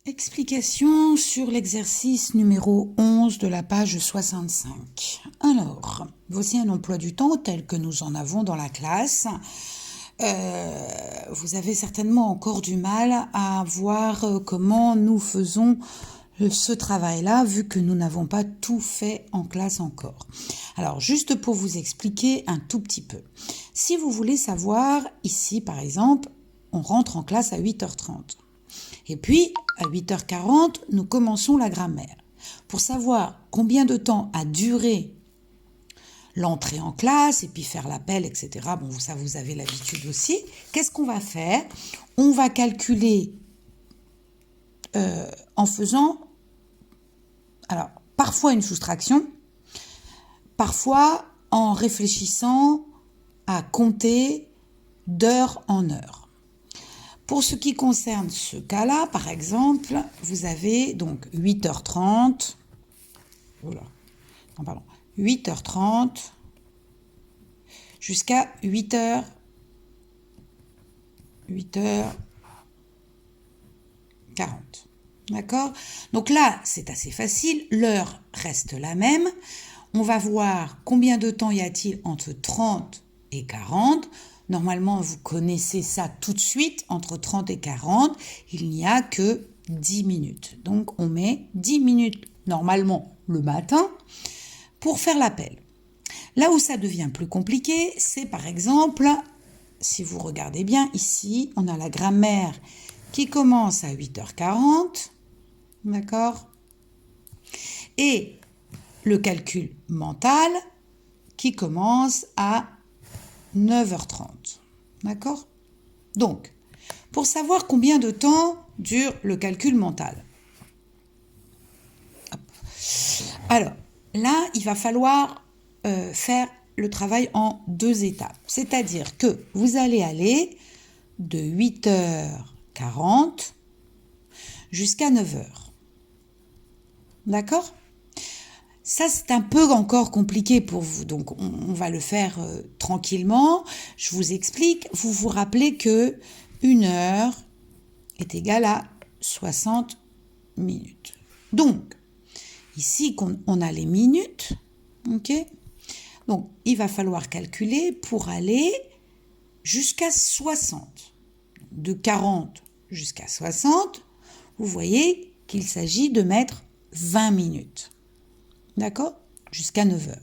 Explication sur l'exercice numéro 11 de la page 65. Alors, voici un emploi du temps tel que nous en avons dans la classe. Vous avez certainement encore du mal à voir comment nous faisons ce travail-là, vu que nous n'avons pas tout fait en classe encore. Alors, juste pour vous expliquer un tout petit peu. Si vous voulez savoir, ici par exemple, on rentre en classe à 8h30. Et puis, à 8h40, nous commençons la grammaire. Pour savoir combien de temps a duré l'entrée en classe et puis faire l'appel, etc. Bon, ça, vous avez l'habitude aussi. Qu'est-ce qu'on va faire? On va calculer en faisant, alors, parfois une soustraction, parfois en réfléchissant à compter d'heure en heure. Pour ce qui concerne ce cas-là, par exemple, vous avez donc 8h30, 8h30 jusqu'à 8h40. D'accord? Donc là, c'est assez facile, l'heure reste la même. On va voir combien de temps y a-t-il entre 30 et 40. Normalement, vous connaissez ça tout de suite, entre 30 et 40, il n'y a que 10 minutes. Donc, on met 10 minutes, normalement, le matin, pour faire l'appel. Là où ça devient plus compliqué, c'est par exemple, si vous regardez bien, ici, on a la grammaire qui commence à 8h40, d'accord? Et le calcul mental qui commence à 9h30. D'accord? Donc, pour savoir combien de temps dure le calcul mental. Alors, là, il va falloir faire le travail en 2 étapes. C'est-à-dire que vous allez aller de 8h40 jusqu'à 9h. D'accord? Ça, c'est un peu encore compliqué pour vous, donc on va le faire tranquillement. Je vous explique. Vous vous rappelez que 1 heure est égale à 60 minutes. Donc, ici, on a les minutes, ok? Donc, il va falloir calculer pour aller jusqu'à 60. De 40 jusqu'à 60, vous voyez qu'il s'agit de mettre 20 minutes. D'accord? Jusqu'à 9h.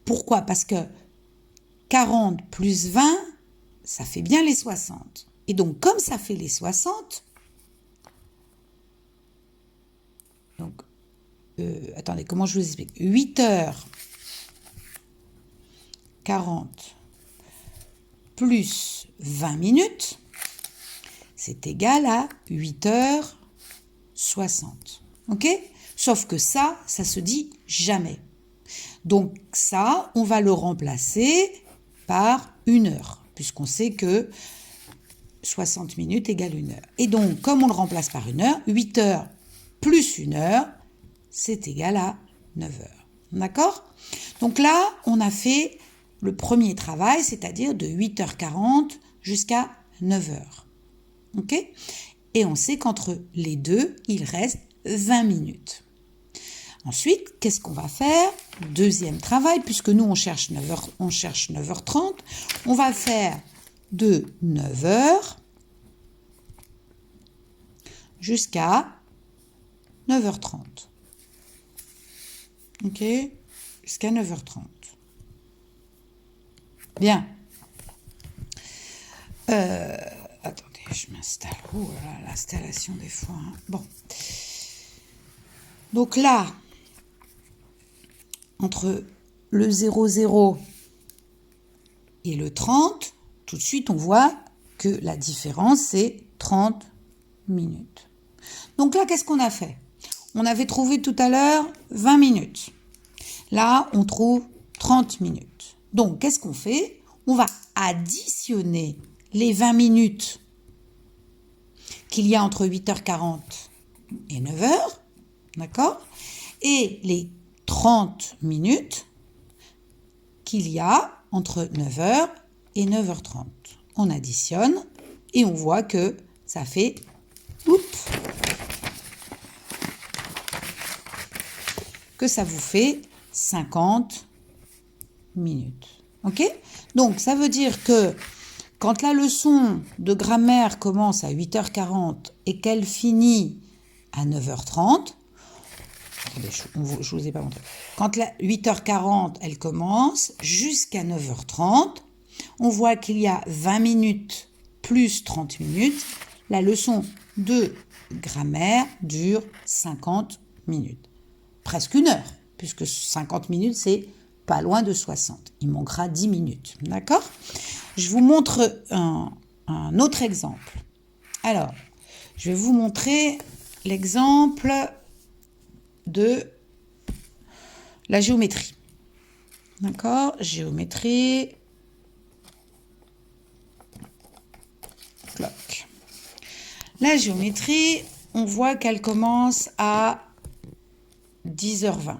Pourquoi? Parce que 40 plus 20, ça fait bien les 60. Et donc, comme ça fait les 60, donc, attendez, comment je vous explique? 8h40 plus 20 minutes, c'est égal à 8h60. Ok? Sauf que ça se dit jamais. Donc ça, on va le remplacer par 1 heure, puisqu'on sait que 60 minutes égale 1 heure. Et donc, comme on le remplace par 1 heure, 8 heures plus 1 heure, c'est égal à 9 heures. D'accord? Donc là, on a fait le premier travail, c'est-à-dire de 8h40 jusqu'à 9h. Ok? Et on sait qu'entre les deux, il reste 20 minutes. Ensuite, qu'est-ce qu'on va faire? Deuxième travail, puisque nous, on cherche 9h30. On va faire de 9h jusqu'à 9h30. Ok? Jusqu'à 9h30. Bien. Attendez, je m'installe. Oh là là, l'installation des fois. Hein. Bon. Donc là, entre le 00 et le 30, tout de suite, on voit que la différence, c'est 30 minutes. Donc là, qu'est-ce qu'on a fait? On avait trouvé tout à l'heure 20 minutes. Là, on trouve 30 minutes. Donc, qu'est-ce qu'on fait? On va additionner les 20 minutes qu'il y a entre 8h40 et 9h, d'accord? Et les 30 minutes qu'il y a entre 9h et 9h30. On additionne et on voit que ça fait que ça vous fait 50 minutes. Ok? Donc, ça veut dire que quand la leçon de grammaire commence à 8h40 et qu'elle finit à 9h30, attendez, je vous ai pas montré. Quand la 8h40, elle commence jusqu'à 9h30, on voit qu'il y a 20 minutes plus 30 minutes. La leçon de grammaire dure 50 minutes. Presque une heure, puisque 50 minutes, c'est pas loin de 60. Il manquera 10 minutes. D'accord? Je vous montre un autre exemple. Alors, je vais vous montrer l'exemple de la géométrie. D'accord? Géométrie. Bloc. La géométrie, on voit qu'elle commence à 10h20.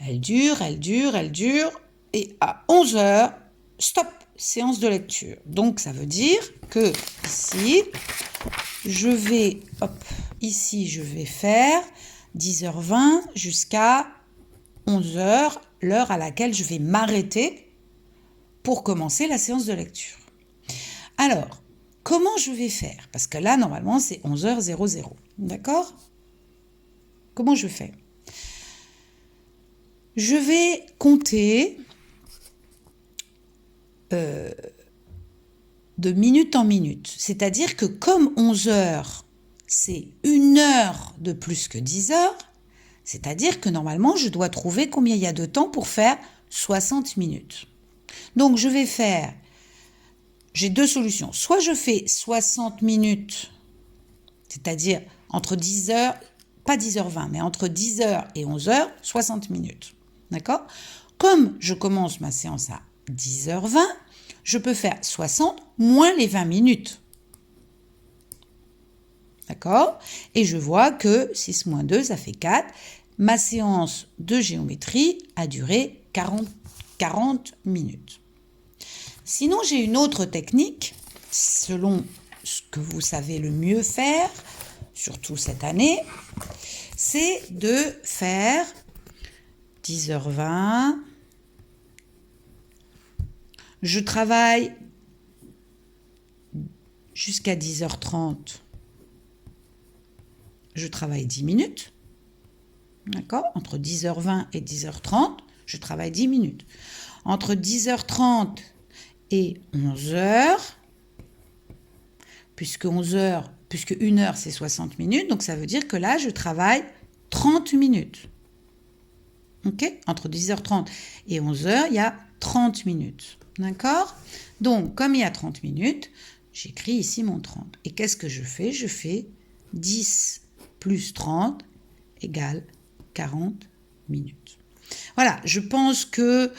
Elle dure, elle dure, elle dure. Et à 11h, stop, séance de lecture. Donc, ça veut dire que ici, je vais faire 10h20 jusqu'à 11h, l'heure à laquelle je vais m'arrêter pour commencer la séance de lecture. Alors, comment je vais faire? Parce que là, normalement, c'est 11h00. D'accord? Comment je fais? Je vais compter de minute en minute. C'est-à-dire que comme 11h, c'est une heure de plus que 10 heures, c'est-à-dire que normalement, je dois trouver combien il y a de temps pour faire 60 minutes. Donc, j'ai deux solutions. Soit je fais 60 minutes, c'est-à-dire entre 10h, pas 10h20, mais entre 10h et 11h, 60 minutes. D'accord? Comme je commence ma séance à 10h20, je peux faire 60 moins les 20 minutes. D'accord? Et je vois que 6 moins 2, ça fait 4. Ma séance de géométrie a duré 40 minutes. Sinon, j'ai une autre technique, selon ce que vous savez le mieux faire, surtout cette année, c'est de faire 10h20. Je travaille jusqu'à 10h30. Je travaille 10 minutes. D'accord? Entre 10h20 et 10h30, je travaille 10 minutes. Entre 10h30 et 11h, puisque 1 heure c'est 60 minutes, donc ça veut dire que là, je travaille 30 minutes. Ok? Entre 10h30 et 11h, il y a 30 minutes. D'accord? Donc, comme il y a 30 minutes, j'écris ici mon 30. Et qu'est-ce que je fais? Je fais 10 plus 30 égale 40 minutes. Voilà, je pense que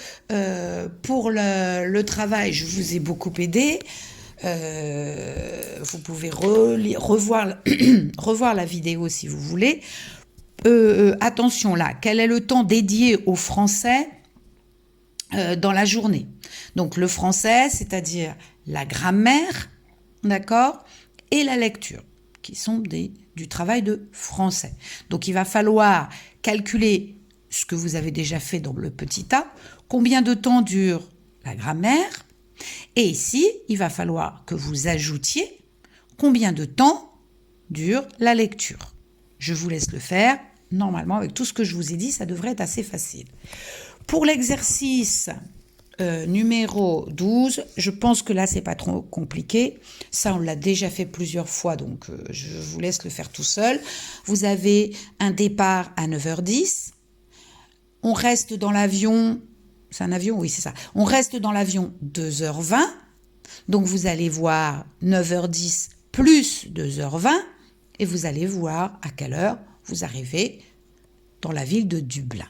pour le travail, je vous ai beaucoup aidé. Vous pouvez revoir la vidéo si vous voulez. Attention là, quel est le temps dédié au français dans la journée? Donc le français, c'est-à-dire la grammaire, d'accord, et la lecture, qui sont du travail de français. Donc il va falloir calculer ce que vous avez déjà fait dans le petit A, combien de temps dure la grammaire, et ici, il va falloir que vous ajoutiez combien de temps dure la lecture. Je vous laisse le faire. Normalement, avec tout ce que je vous ai dit, ça devrait être assez facile. Pour l'exercice numéro 12, je pense que là, c'est pas trop compliqué. Ça, on l'a déjà fait plusieurs fois, donc je vous laisse le faire tout seul. Vous avez un départ à 9h10. On reste dans l'avion. C'est un avion? Oui, c'est ça. On reste dans l'avion 2h20. Donc, vous allez voir 9h10 plus 2h20 et vous allez voir à quelle heure vous arrivez dans la ville de Dublin.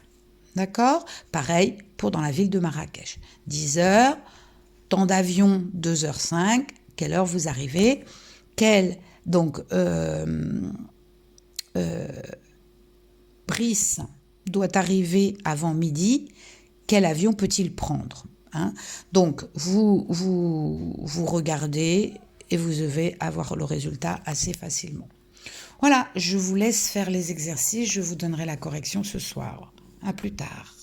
D'accord? Pareil pour dans la ville de Marrakech. 10h, temps d'avion 2h05, quelle heure vous arrivez? Donc, Brice doit arriver avant midi. Quel avion peut-il prendre? Donc, vous regardez et vous devez avoir le résultat assez facilement. Voilà, je vous laisse faire les exercices, je vous donnerai la correction ce soir. À plus tard.